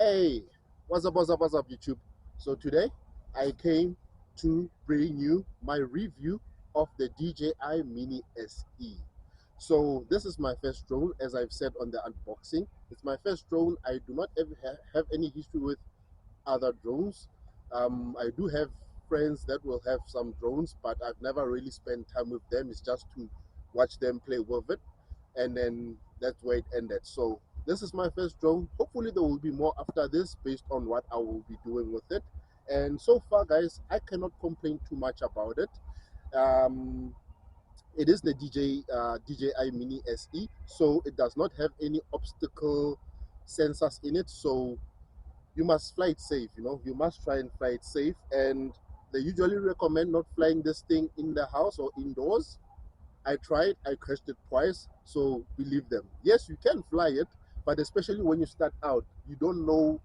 Hey, what's up, YouTube? So today I came to bring you my review of the DJI Mini SE. So this is my first drone, as I've said on the unboxing. It's my first drone. I do not ever have any history with other drones. I do have friends that will have some drones, but I've never really spent time with them. It's just to watch them play with it, and then that's where it ended. So this is my first drone. Hopefully there will be more after this based on what I will be doing with it. And so far, guys, I cannot complain too much about it. Um, it is the DJI Mini SE, so it does not have any obstacle sensors in it. So you must fly it safe. You must try and fly it safe. And they usually recommend not flying this thing in the house or indoors. I tried, I crashed it twice, so believe them. Yes, you can fly it, but especially when you start out, you don't know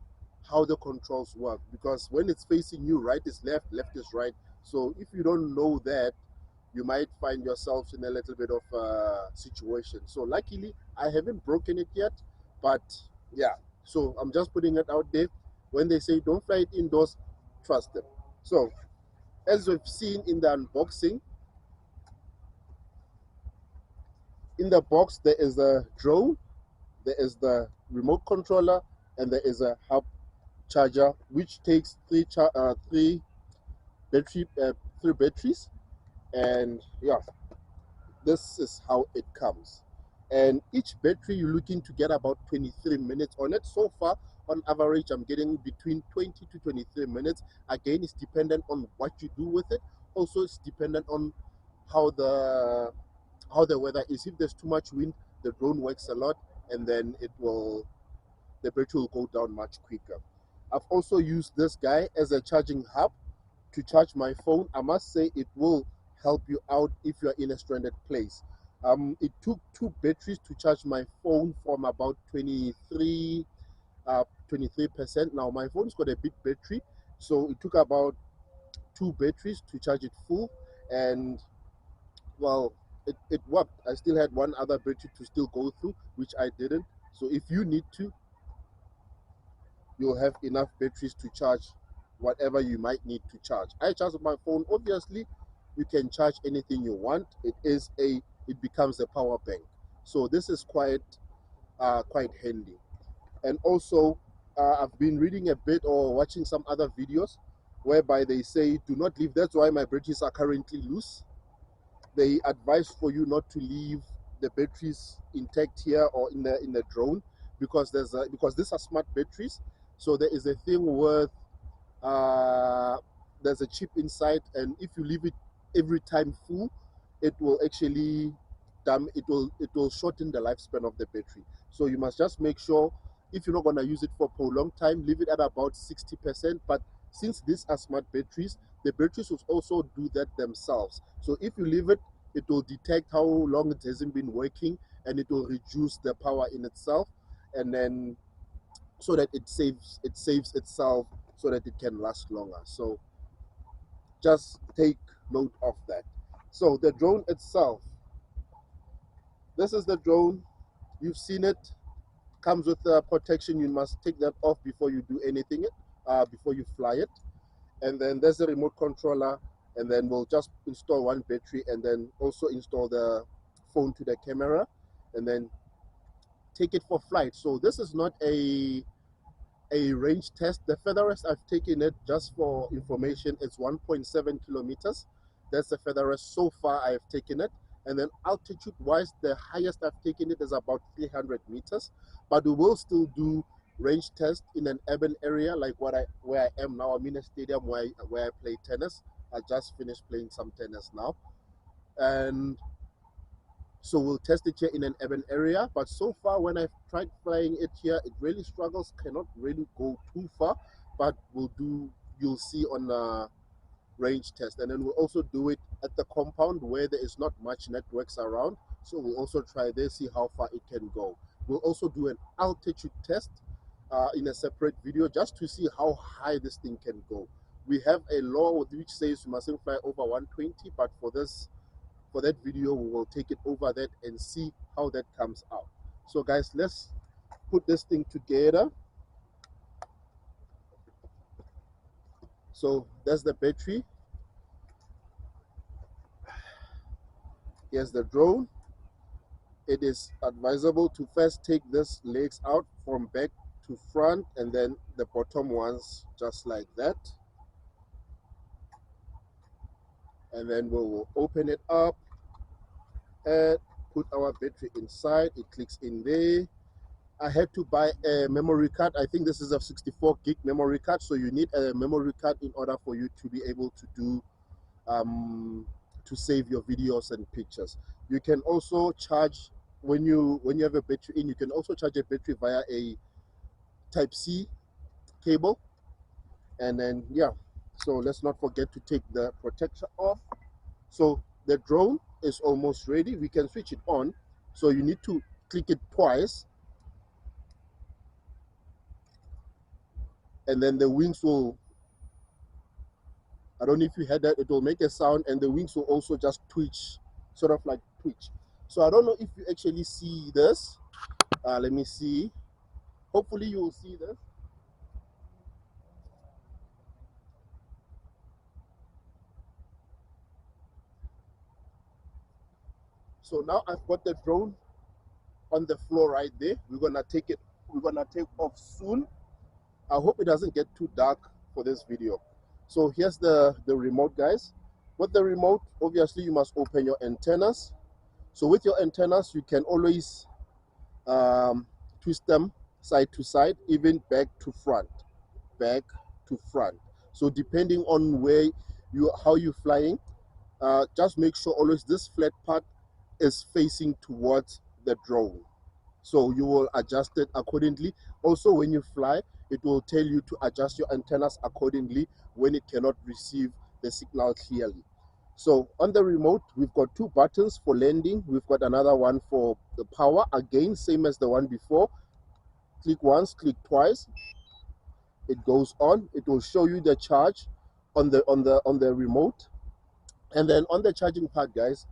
how the controls work, because when it's facing you, right is left, left is right. So if you don't know that, you might find yourself in a little bit of a situation. So luckily, I haven't broken it yet, but yeah. So I'm just putting it out there. When they say don't fly it indoors, trust them. So as we've seen in the unboxing, in the box there is a drone, there is the remote controller, and there is a hub charger, which takes battery three batteries. And yeah, this is how it comes. And each battery you're looking to get about 23 minutes on it. So far, on average, I'm getting between 20 to 23 minutes. Again, it's dependent on what you do with it. Also, it's dependent on how the how the weather is. If there's too much wind, the drone works a lot, and then the battery will go down much quicker. I've also used this guy as a charging hub to charge my phone. I must say it will help you out if you're in a stranded place. It took two batteries to charge my phone from about 23%. Now my phone's got a big battery, so it took about two batteries to charge it full. And well, it worked. I still had one other battery to still go through, which I didn't. So if you need to, you'll have enough batteries to charge whatever you might need to charge. I charge my phone. Obviously, you can charge anything you want. It becomes a power bank. So this is quite handy. And also, I've been reading a bit or watching some other videos whereby they say do not leave. That's why my batteries are currently loose. They advise for you not to leave the batteries intact here or in the drone, because because these are smart batteries. So there is a thing with uh, there's a chip inside, and if you leave it every time full, it will actually it will shorten the lifespan of the battery. So you must just make sure, if you're not going to use it for a prolonged time, leave it at about 60%. But since these are smart batteries, the batteries will also do that themselves. So if you leave it, it will detect how long it hasn't been working, and it will reduce the power in itself, and then so that it saves itself, so that it can last longer. So just take note of that. So the drone itself, this is the drone. You've seen it. Comes with protection. You must take that off before you do anything, before you fly it. And then there's the remote controller, and then we'll just install one battery, and then also install the phone to the camera, and then take it for flight. So this is not a range test. The furthest I've taken it, just for information, it's 1.7 kilometers. That's the furthest so far I've taken it. And then altitude wise, the highest I've taken it is about 300 meters. But we will still do range test in an urban area like where I am now. I'm in a stadium where I play tennis. I just finished playing some tennis now. And so we'll test it here in an urban area. But so far, when I've tried flying it here, it really struggles, cannot really go too far. But you'll see on the range test. And then we'll also do it at the compound where there is not much networks around. So we'll also try there, see how far it can go. We'll also do an altitude test in a separate video, just to see how high this thing can go. We have a law which says you mustn't fly over 120, but for that video we will take it over that and see how that comes out. So guys, let's put this thing together. So that's the battery. Here's the drone. It is advisable to first take these legs out from back to front, and then the bottom ones just like that. And then we will open it up and put our battery inside. It clicks in there. I had to buy a memory card. I think this is a 64 gig memory card, so you need a memory card in order for you to be able to do to save your videos and pictures. You can also charge when you have a battery in. You can also charge a battery via a Type C cable, and then yeah. So let's not forget to take the protector off. So the drone is almost ready. We can switch it on. So you need to click it twice, and then the wings will, I don't know if you heard that, it will make a sound, and the wings will also just twitch, sort of like twitch. So I don't know if you actually see this. Let me see. Hopefully you will see this. So now I've got the drone on the floor right there. We're gonna take it, we're gonna take off soon. I hope it doesn't get too dark for this video. So here's the remote, guys. With the remote, obviously you must open your antennas. So with your antennas, you can always twist them side to side, even back to front, back to front. So depending on where you, how you're flying, just make sure always this flat part is facing towards the drone. So you will adjust it accordingly. Also, when you fly, it will tell you to adjust your antennas accordingly when it cannot receive the signal clearly. So on the remote, we've got two buttons for landing. We've got another one for the power. Again, same as the one before. Click once, click twice. It goes on. It will show you the charge on the remote. And then on the charging part, guys,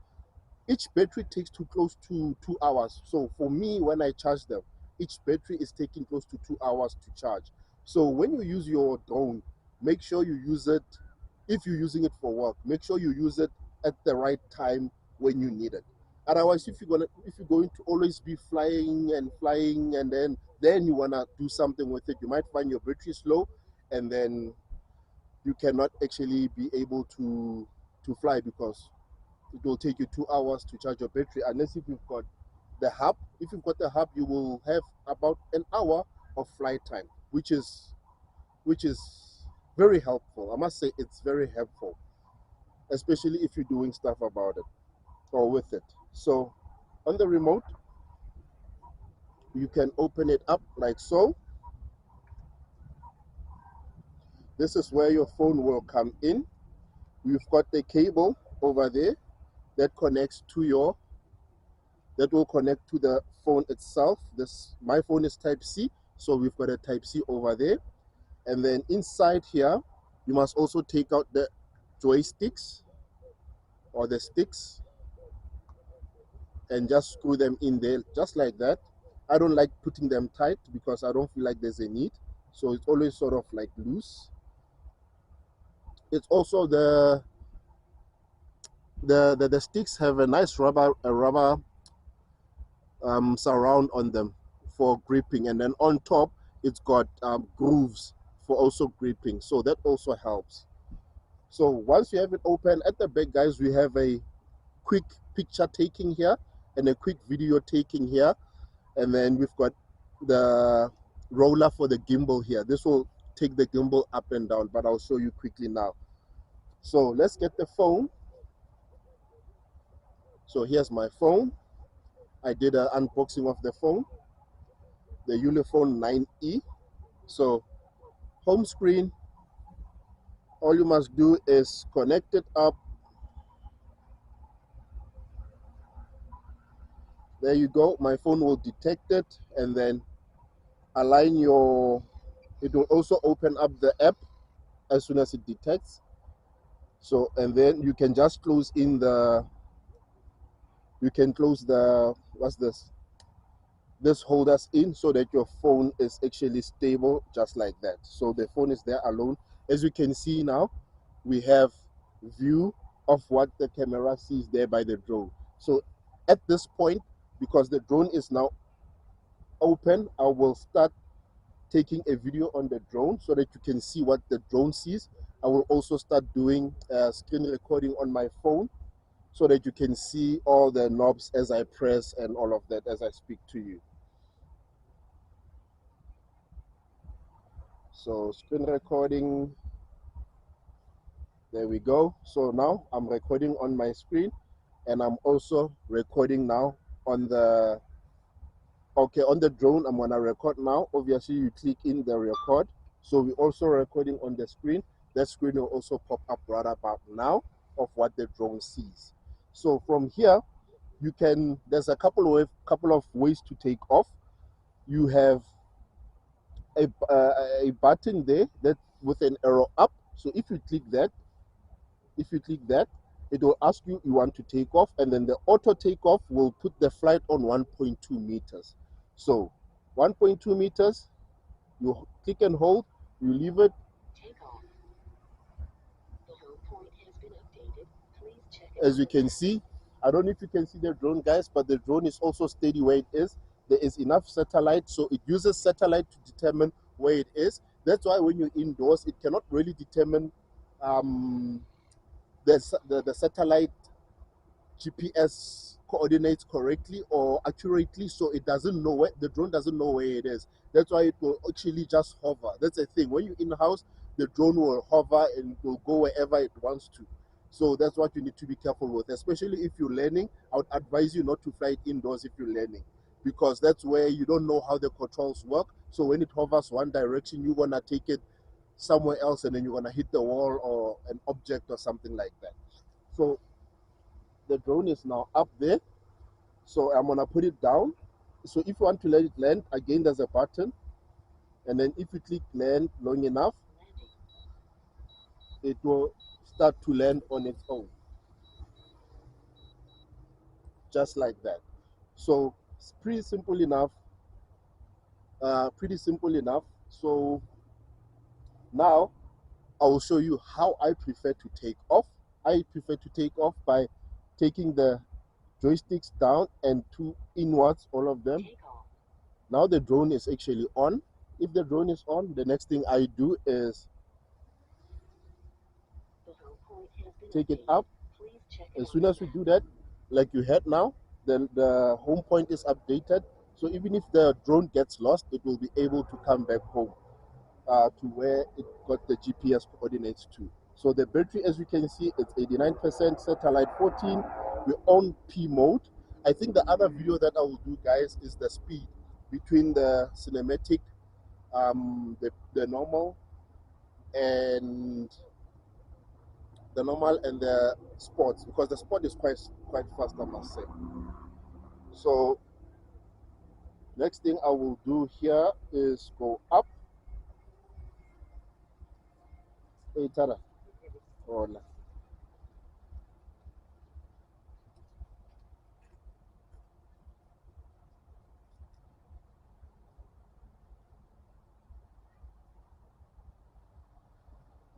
each battery takes too close to 2 hours. So for me, when I charge them, each battery is taking close to 2 hours to charge. So when you use your drone, make sure you use it. If you're using it for work, make sure you use it at the right time when you need it. Otherwise, if you're going to always be flying and flying, and then you wanna do something with it, you might find your battery slow, and then you cannot actually be able to fly, because it will take you 2 hours to charge your battery, unless if you've got the hub. If you've got the hub, you will have about an hour of flight time, which is very helpful. I must say it's very helpful, especially if you're doing stuff about it or with it. So on the remote, you can open it up like so. This is where your phone will come in. We've got the cable over there that connects to your, that will connect to the phone itself. This, my phone is Type C, so we've got a Type C over there. And then inside here, you must also take out the joysticks or the sticks and just screw them in there just like that. I don't like putting them tight because I don't feel like there's a need. So it's always sort of like loose. It's also the sticks have a nice rubber surround on them for gripping, and then on top it's got grooves for also gripping, so that also helps. So once you have it open, at the back, guys, we have a quick picture taking here and a quick video taking here, and then we've got the roller for the gimbal here. This will take the gimbal up and down, but I'll show you quickly now. So let's get the phone. So here's my phone. I did an unboxing of the phone, the Ulefone 9E. So home screen, all you must do is connect it up. There you go. My phone will detect it, and then align your, it will also open up the app as soon as it detects. So, and then you can just close in the, you can close the, what's this holders in, so that your phone is actually stable just like that. So the phone is there alone. As you can see now, we have view of what the camera sees there by the drone. So at this point, because the drone is now open, I will start taking a video on the drone so that you can see what the drone sees. I will also start doing screen recording on my phone so that you can see all the knobs as I press and all of that as I speak to you. So screen recording, there we go. So now I'm recording on my screen, and I'm also recording now on the on the drone. I'm gonna record now. Obviously you click in the record, so we're also recording on the screen. That screen will also pop up right about now of what the drone sees. So from here you can, there's a couple of ways to take off. You have a button there that with an arrow up. So if you click that, it will ask you want to take off, and then the auto takeoff will put the flight on 1.2 meters. So 1.2 meters, you click and hold, you leave it. As you can see, I don't know if you can see the drone, guys, but the drone is also steady where it is. There is enough satellite, so it uses satellite to determine where it is. That's why when you're indoors, it cannot really determine the satellite GPS coordinates correctly or accurately, so it doesn't know where the drone doesn't know where it is. That's why it will actually just hover. That's the thing. When you're in house, the drone will hover and will go wherever it wants to. So that's what you need to be careful with, especially if you're learning. I would advise you not to fly it indoors if you're learning, because that's where you don't know how the controls work. So when it hovers one direction, you're gonna take it somewhere else, and then you're gonna hit the wall or an object or something like that. So the drone is now up there, so I'm gonna put it down. So if you want to let it land, again there's a button, and then if you click land long enough, it will start to land on its own, just like that. So it's pretty simple enough. So now I will show you how I prefer to take off. I prefer to take off by taking the joysticks down and two inwards, all of them. Now the drone is actually on. If the drone is on, the next thing I do is take it up. As soon as we do that, like you had now, then the home point is updated. So even if the drone gets lost, it will be able to come back home to where it got the GPS coordinates to. So the battery, as you can see, it's 89%, satellite 14. We're on P mode. I think the other video that I will do, guys, is the speed between the cinematic, the normal, and the sports, because the sport is quite fast, I must say. So next thing I will do here is go up. Hey, Tara. Hola.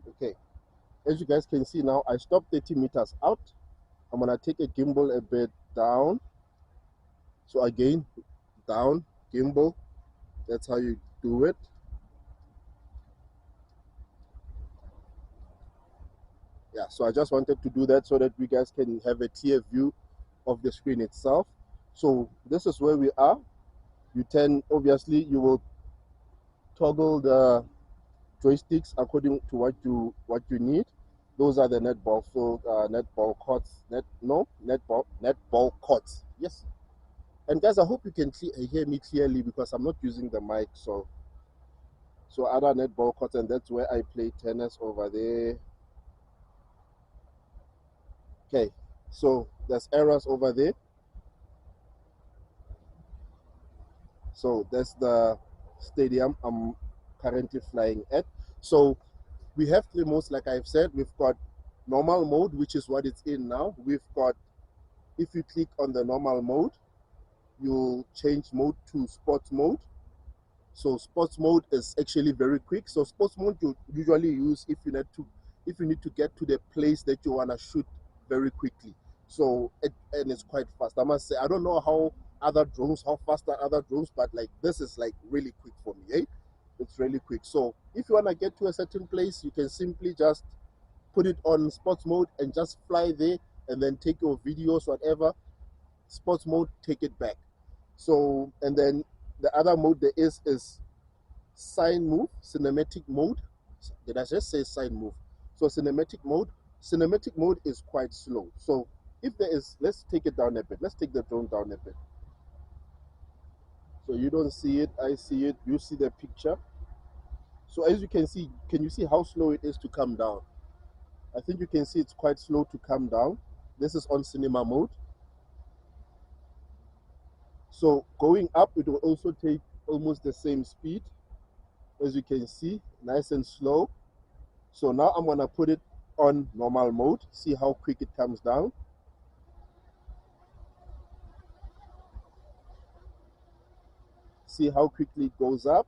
Okay, as you guys can see now, I stopped 30 meters out. I'm gonna take a gimbal a bit down. So again, down, gimbal. That's how you do it. Yeah, so I just wanted to do that so that you guys can have a clear view of the screen itself. So this is where we are. You turn, obviously you will toggle the joysticks according to what you need. Those are the netball field, netball courts, netball courts. Yes. And guys, I hope you can hear me clearly because I'm not using the mic. So other netball courts, and that's where I play tennis over there. Okay, so there's errors over there. So that's the stadium I'm currently flying at. So we have three modes, like I've said. We've got normal mode, which is what it's in now. We've got, if you click on the normal mode, you'll change mode to sports mode. So sports mode is actually very quick. So sports mode you usually use if you need to get to the place that you want to shoot very quickly. So and it's quite fast. I must say, I don't know how fast are other drones, but like this is like really quick for me. Eh? It's really quick. So if you want to get to a certain place, you can simply just put it on sports mode and just fly there, and then take your videos, whatever. Sports mode, take it back. So and then the other mode there is sign move, cinematic mode. Did I just say sign move? So cinematic mode is quite slow. So if there is, let's take it down a bit. Let's take the drone down a bit. So you don't see it, I see it, you see the picture. So as you can see, can you see how slow it is to come down? I think you can see it's quite slow to come down. This is on cinema mode. So going up, it will also take almost the same speed. As you can see, nice and slow. So now I'm gonna put it on normal mode, see how quick it comes down. See how quickly it goes up.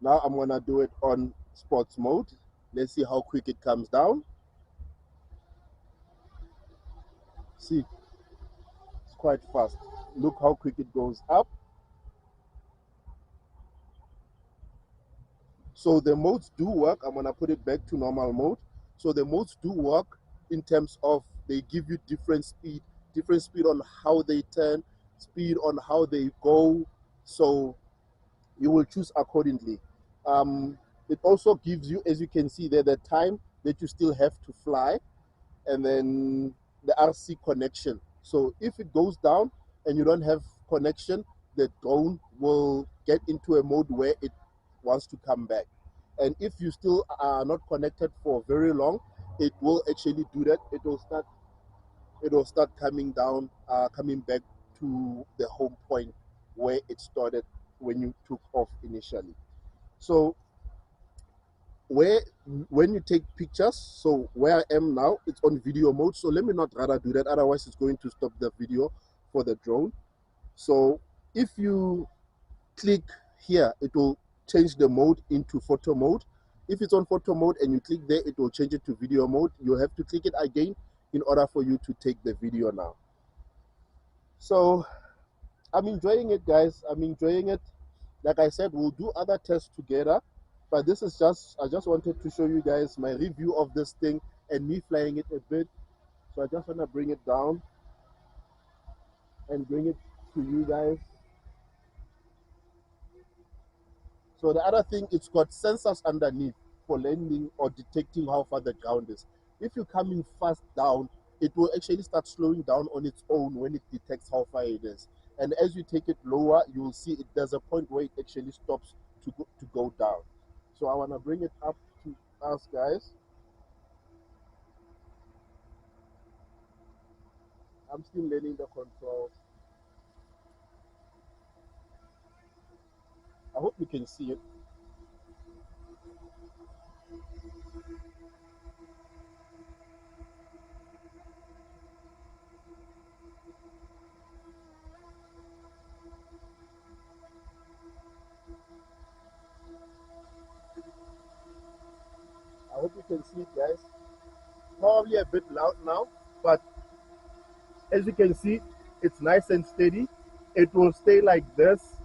Now I'm gonna do it on sports mode. Let's see how quick it comes down. See, it's quite fast. Look how quick it goes up. So the modes do work. I'm gonna put it back to normal mode. So the modes do work in terms of they give you different speed on how they turn, speed on how they go. So you will choose accordingly. Um, it also gives you, as you can see there, the time that you still have to fly, and then the RC connection. So if it goes down and you don't have connection, the drone will get into a mode where it wants to come back. And if you still are not connected for very long, it will actually do that. It will start coming down, coming back to the home point where it started when you took off initially. So where when you take pictures, so where I am now, it's on video mode. So let me not rather do that, otherwise it's going to stop the video for the drone. So if you click here, it will change the mode into photo mode. If it's on photo mode and you click there, it will change it to video mode. You'll have to click it again in order for you to take the video now. So I'm enjoying it, guys. I'm enjoying it. Like I said, we'll do other tests together, but this is I just wanted to show you guys my review of this thing and me flying it a bit. So I just want to bring it down and bring it to you guys. So the other thing, it's got sensors underneath for landing or detecting how far the ground is. If you're coming fast down, it will actually start slowing down on its own when it detects how far it is. And as you take it lower, you will see there's a point where it actually stops to go down. So I want to bring it up to us, guys. I'm still learning the controls. I hope you can see it. I hope you can see it, guys. Probably a bit loud now, but as you can see, it's nice and steady. It will stay like this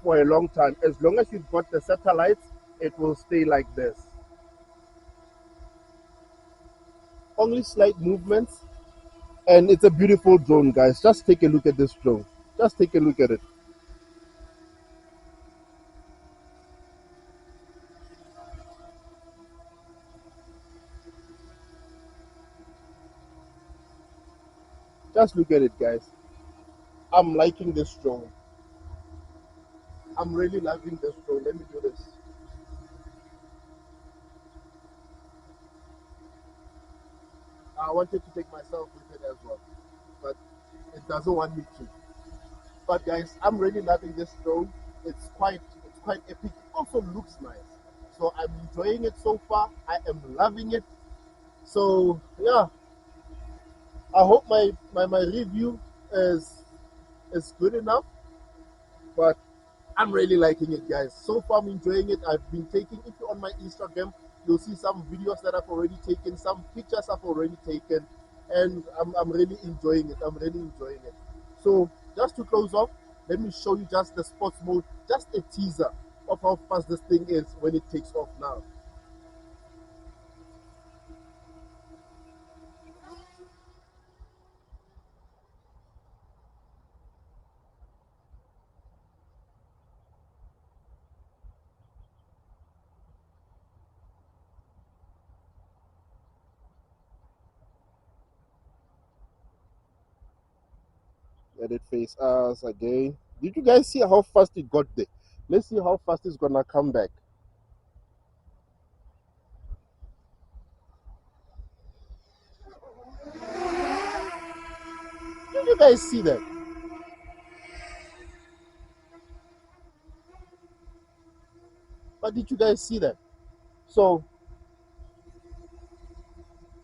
for a long time. As long as you've got the satellites, it will stay like this. Only slight movements, and it's a beautiful drone, guys. Just take a look at this drone. Just take a look at it. Just look at it, guys. I'm liking this drone. I'm really loving this drone. Let me do this. I wanted to take myself with it as well, but it doesn't want me to. But guys, I'm really loving this drone. It's quite epic. It also looks nice. So I'm enjoying it so far. I am loving it. So yeah, I hope my review is is good enough, but I'm really liking it, guys. So far, I'm enjoying it. I've been taking, if you're on my Instagram, you'll see some videos that I've already taken, some pictures I've already taken, and I'm really enjoying it. I'm really enjoying it. So, just to close off, let me show you just the sports mode, just a teaser of how fast this thing is when it takes off now. Let it face us again. Did you guys see how fast it got there? Let's see how fast it's gonna come back. Did you guys see that? But did you guys see that? So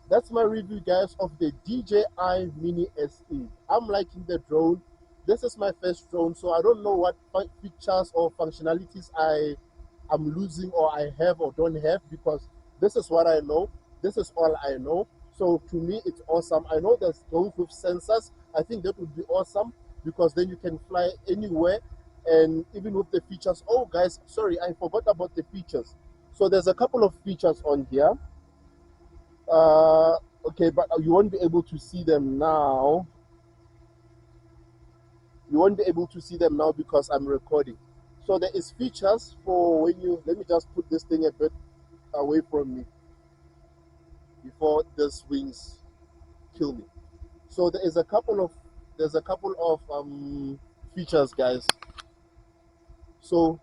that's my review, guys, of the DJI Mini SE. I'm liking the drone. This is my first drone, so I don't know what features or functionalities I am losing or I have or don't have, because this is what I know. This is all I know. So to me, it's awesome. I know there's drones with sensors. I think that would be awesome, because then you can fly anywhere, and even with the features. Oh, guys, sorry, I forgot about the features. So there's a couple of features on here. Okay, but you won't be able to see them now. You won't be able to see them now because I'm recording. So there is features for when you, let me just put this thing a bit away from me before these wings kill me. So there's a couple of features, guys. So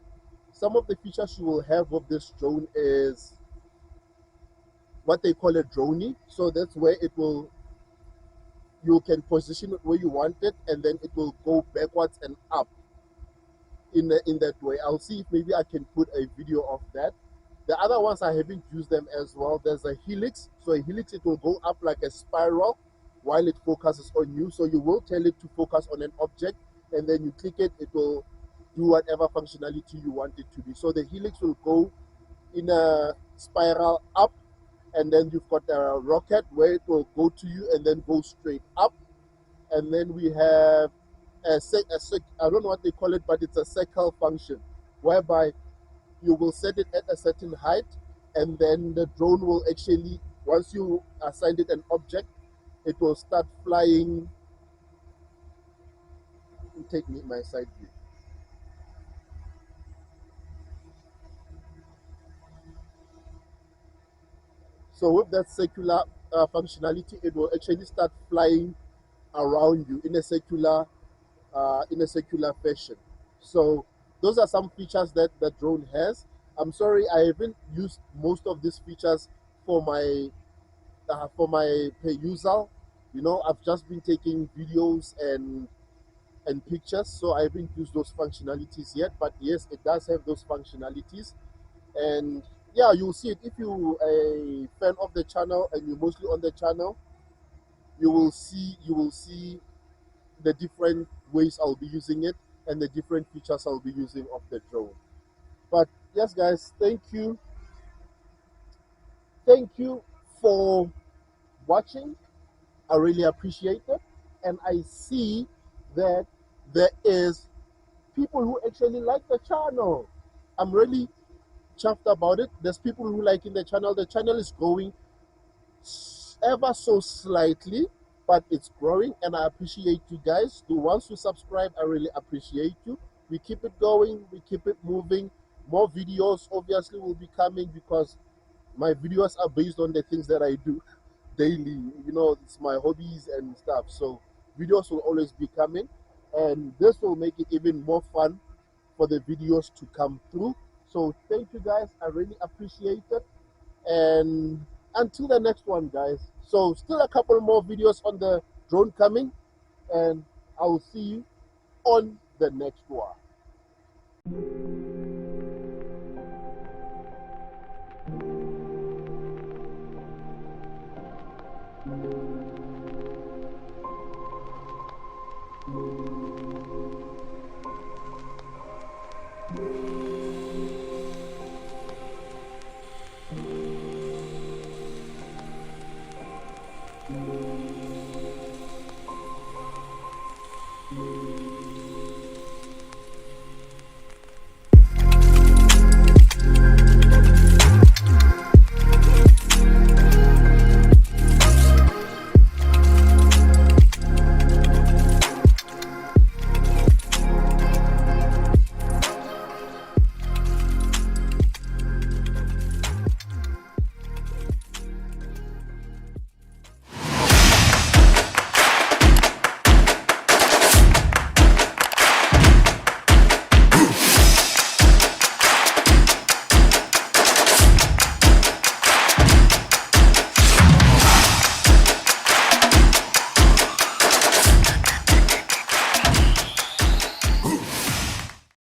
some of the features you will have with this drone is what they call a droney. So that's where it will, you can position it where you want it, and then it will go backwards and up in that way. I'll see if maybe I can put a video of that. The other ones I haven't used them as well. There's a helix. So a helix, it will go up like a spiral while it focuses on you. So you will tell it to focus on an object, and then you click it, it will do whatever functionality you want it to be. So the helix will go in a spiral up, and then you've got a rocket where it will go to you and then go straight up. And then we have I don't know what they call it, but it's a circle function, whereby you will set it at a certain height, and then the drone will actually, once you assigned it an object, it will start flying. Take me my side view. So with that circular functionality, it will actually start flying around you in a circular fashion. So those are some features that the drone has. I'm sorry, I haven't used most of these features for my perusal. You know, I've just been taking videos and pictures, so I haven't used those functionalities yet. But yes, it does have those functionalities, and yeah, you'll see it if you a fan of the channel and you're mostly on the channel. You will see the different ways I'll be using it and the different features I'll be using of the drone. But yes, guys, thank you for watching. I really appreciate it, and I see that there is people who actually like the channel. I'm really chuffed about it. There's people who like in the channel. The channel is growing ever so slightly, but it's growing, and I appreciate you guys. The ones who subscribe, I really appreciate you. We keep it going, we keep it moving. More videos obviously will be coming, because my videos are based on the things that I do daily. You know, it's my hobbies and stuff. So videos will always be coming, and this will make it even more fun for the videos to come through. So thank you guys. I really appreciate it. And until the next one, guys. So still a couple more videos on the drone coming, and I will see you on the next one.